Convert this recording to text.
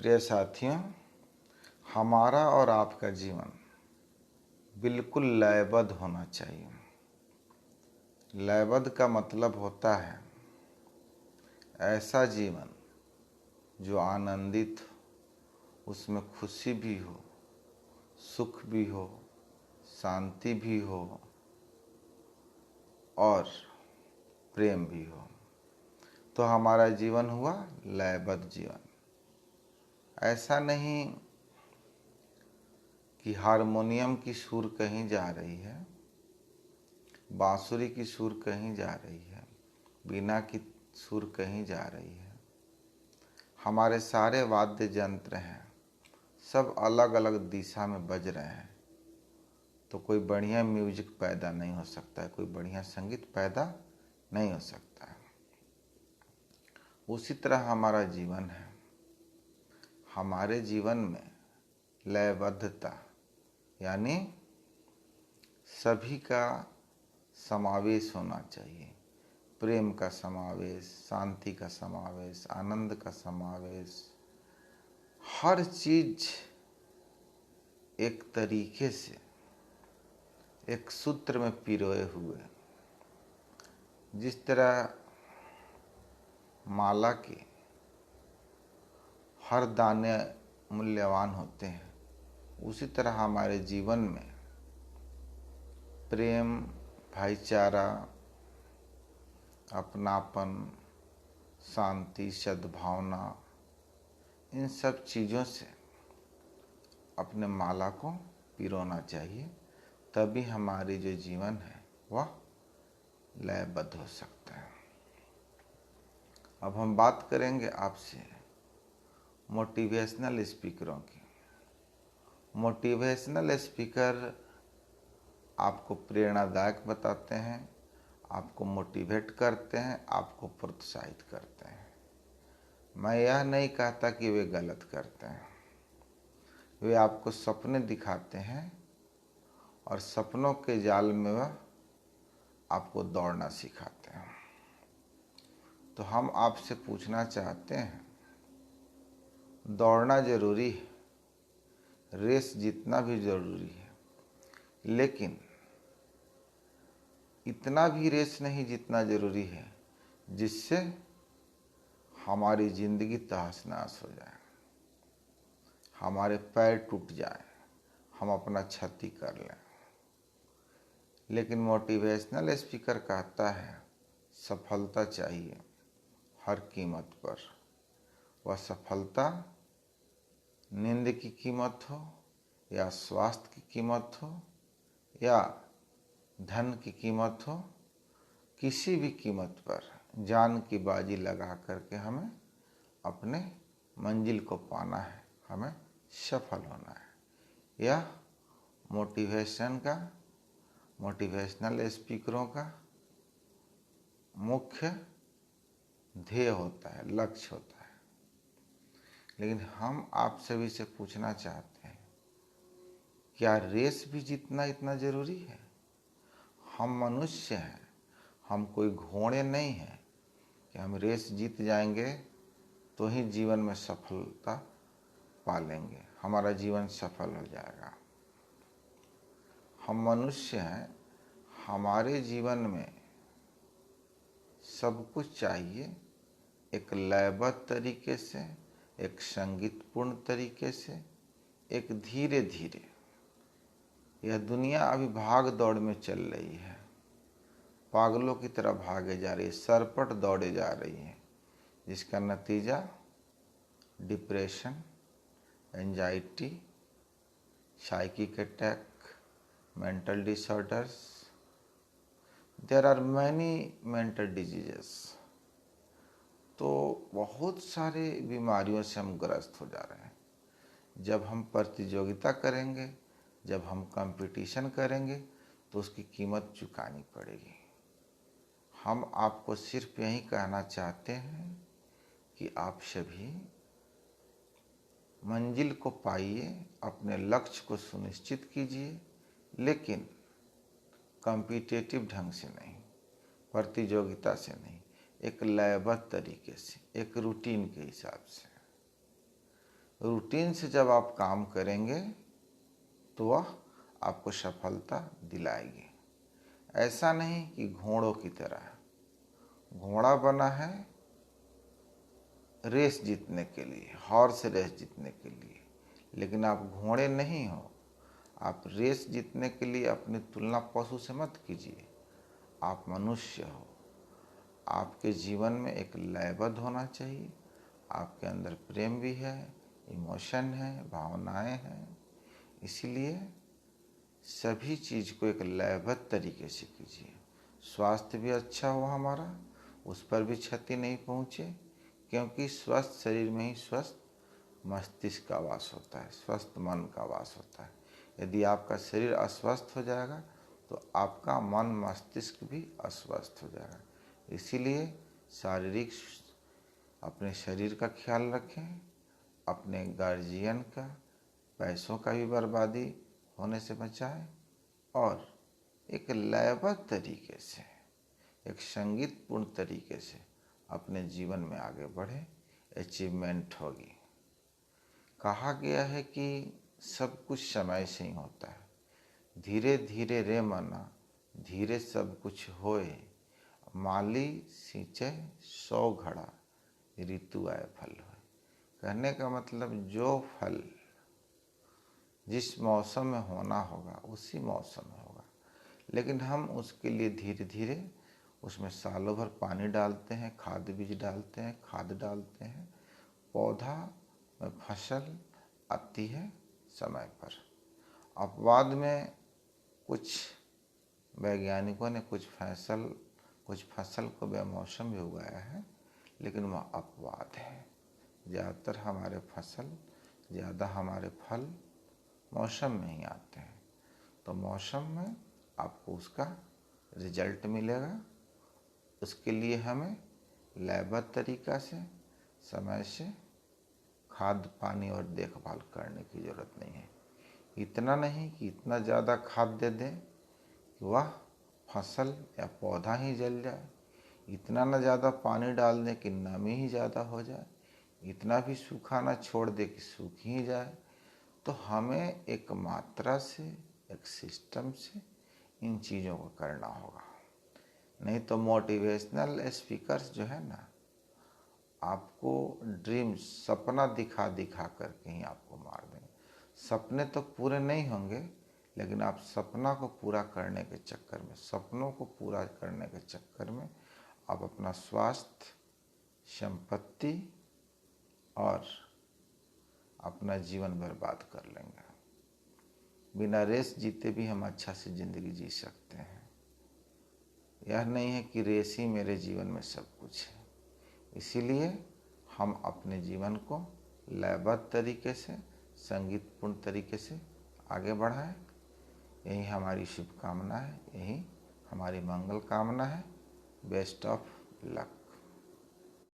प्रिय साथियों, हमारा और आपका जीवन बिल्कुल लयबद्ध होना चाहिए। लयबद्ध का मतलब होता है ऐसा जीवन जो आनंदित हो, उसमें खुशी भी हो, सुख भी हो, शांति भी हो और प्रेम भी हो। तो हमारा जीवन हुआ लयबद्ध जीवन। ऐसा नहीं कि हारमोनियम की सुर कहीं जा रही है, बांसुरी की सुर कहीं जा रही है, बीना की सुर कहीं जा रही है। हमारे सारे वाद्य यंत्र हैं, सब अलग अलग दिशा में बज रहे हैं, तो कोई बढ़िया म्यूजिक पैदा नहीं हो सकता है, कोई बढ़िया संगीत पैदा नहीं हो सकता है। उसी तरह हमारा जीवन है। हमारे जीवन में लयबद्धता यानी सभी का समावेश होना चाहिए। प्रेम का समावेश, शांति का समावेश, आनंद का समावेश, हर चीज एक तरीके से एक सूत्र में पिरोए हुए। जिस तरह माला के हर दाने मूल्यवान होते हैं, उसी तरह हमारे जीवन में प्रेम, भाईचारा, अपनापन, शांति, सद्भावना, इन सब चीज़ों से अपने माला को पिरोना चाहिए। तभी हमारी जो जीवन है वह लयबद्ध हो सकता है। अब हम बात करेंगे आपसे मोटिवेशनल स्पीकरों की। मोटिवेशनल स्पीकर आपको प्रेरणादायक बताते हैं, आपको मोटिवेट करते हैं, आपको प्रोत्साहित करते हैं। मैं यह नहीं कहता कि वे गलत करते हैं। वे आपको सपने दिखाते हैं और सपनों के जाल में वह आपको दौड़ना सिखाते हैं। तो हम आपसे पूछना चाहते हैं, दौड़ना जरूरी है, रेस जीतना भी जरूरी है, लेकिन इतना भी रेस नहीं जीतना जरूरी है जिससे हमारी जिंदगी तहस नहस हो जाए, हमारे पैर टूट जाए, हम अपना क्षति कर लें। लेकिन मोटिवेशनल स्पीकर कहता है सफलता चाहिए हर कीमत पर। वह सफलता नींद की कीमत हो या स्वास्थ्य की कीमत हो या धन की कीमत हो, किसी भी कीमत पर जान की बाजी लगा करके हमें अपने मंजिल को पाना है, हमें सफल होना है। यह मोटिवेशनल स्पीकरों का मुख्य ध्येय होता है, लक्ष्य होता है। लेकिन हम आप सभी से पूछना चाहते हैं, क्या रेस भी जीतना इतना जरूरी है? हम मनुष्य हैं, हम कोई घोड़े नहीं हैं कि हम रेस जीत जाएंगे तो ही जीवन में सफलता पा लेंगे, हमारा जीवन सफल हो जाएगा। हम मनुष्य हैं, हमारे जीवन में सब कुछ चाहिए एक लयबद्ध तरीके से, एक संगीतपूर्ण तरीके से, एक धीरे धीरे। यह दुनिया अभी भाग दौड़ में चल रही है, पागलों की तरह भागे जा रही है, सरपट दौड़े जा रही है, जिसका नतीजा depression, anxiety, psychic attack, mental disorders, there are many mental diseases. तो बहुत सारे बीमारियों से हम ग्रस्त हो जा रहे हैं। जब हम प्रतियोगिता करेंगे, जब हम कंपटीशन करेंगे, तो उसकी कीमत चुकानी पड़ेगी। हम आपको सिर्फ यही कहना चाहते हैं कि आप सभी मंजिल को पाइए, अपने लक्ष्य को सुनिश्चित कीजिए, लेकिन कॉम्पिटिटिव ढंग से नहीं, प्रतियोगिता से नहीं, एक लयबद्ध तरीके से, एक रूटीन के हिसाब से। रूटीन से जब आप काम करेंगे तो वह आपको सफलता दिलाएगी। ऐसा नहीं कि घोड़ों की तरह, घोड़ा बना है रेस जीतने के लिए, हॉर्स रेस जीतने के लिए, लेकिन आप घोड़े नहीं हो। आप रेस जीतने के लिए अपनी तुलना पशु से मत कीजिए। आप मनुष्य हो। आपके जीवन में एक लयबद्ध होना चाहिए। आपके अंदर प्रेम भी है, इमोशन है, भावनाएं हैं। इसीलिए सभी चीज़ को एक लयबद्ध तरीके से कीजिए। स्वास्थ्य भी अच्छा हो हमारा, उस पर भी क्षति नहीं पहुँचे, क्योंकि स्वस्थ शरीर में ही स्वस्थ मस्तिष्क का वास होता है, स्वस्थ मन का वास होता है। यदि आपका शरीर अस्वस्थ हो जाएगा तो आपका मन मस्तिष्क भी अस्वस्थ हो जाएगा। इसीलिए शारीरिक अपने शरीर का ख्याल रखें, अपने गार्जियन का, पैसों का भी बर्बादी होने से बचाएं और एक लयबद्ध तरीके से, एक संगीतपूर्ण तरीके से अपने जीवन में आगे बढ़े। अचीवमेंट होगी। कहा गया है कि सब कुछ समय से ही होता है। धीरे धीरे रे मना, धीरे सब कुछ होए, माली सींचे 100 घड़ा, ऋतु आए फल होए। कहने का मतलब जो फल जिस मौसम में होना होगा उसी मौसम में होगा, लेकिन हम उसके लिए धीरे धीरे उसमें सालों भर पानी डालते हैं, खाद बीज डालते हैं, खाद डालते हैं, पौधा में फसल आती है समय पर। अपवाद में कुछ वैज्ञानिकों ने कुछ फसल को बेमौसम भी उगाया है, लेकिन वह अपवाद है। ज़्यादातर हमारे फल मौसम में ही आते हैं। तो मौसम में आपको उसका रिजल्ट मिलेगा। उसके लिए हमें लयबद्ध तरीक़ा से, समय से खाद पानी और देखभाल करने की ज़रूरत नहीं है। इतना नहीं कि इतना ज़्यादा खाद दे दें कि वह फसल या पौधा ही जल जाए, इतना न ज़्यादा पानी डाल दें कि नमी ही ज़्यादा हो जाए, इतना भी सूखा ना छोड़ दे कि सूख ही जाए। तो हमें एक मात्रा से, एक सिस्टम से इन चीज़ों को करना होगा। नहीं तो मोटिवेशनल स्पीकर्स जो है ना, आपको सपना दिखा दिखा करके ही आपको मार देंगे। सपने तो पूरे नहीं होंगे, लेकिन आप सपना को पूरा करने के चक्कर में, सपनों को पूरा करने के चक्कर में आप अपना स्वास्थ्य, संपत्ति और अपना जीवन बर्बाद कर लेंगे। बिना रेस जीते भी हम अच्छा से ज़िंदगी जी सकते हैं। यह नहीं है कि रेस ही मेरे जीवन में सब कुछ है। इसीलिए हम अपने जीवन को लयबद्ध तरीके से, संगीतपूर्ण तरीके से आगे बढ़ाएं। यही हमारी शुभकामना है, यही हमारी मंगल कामना है। Best of luck.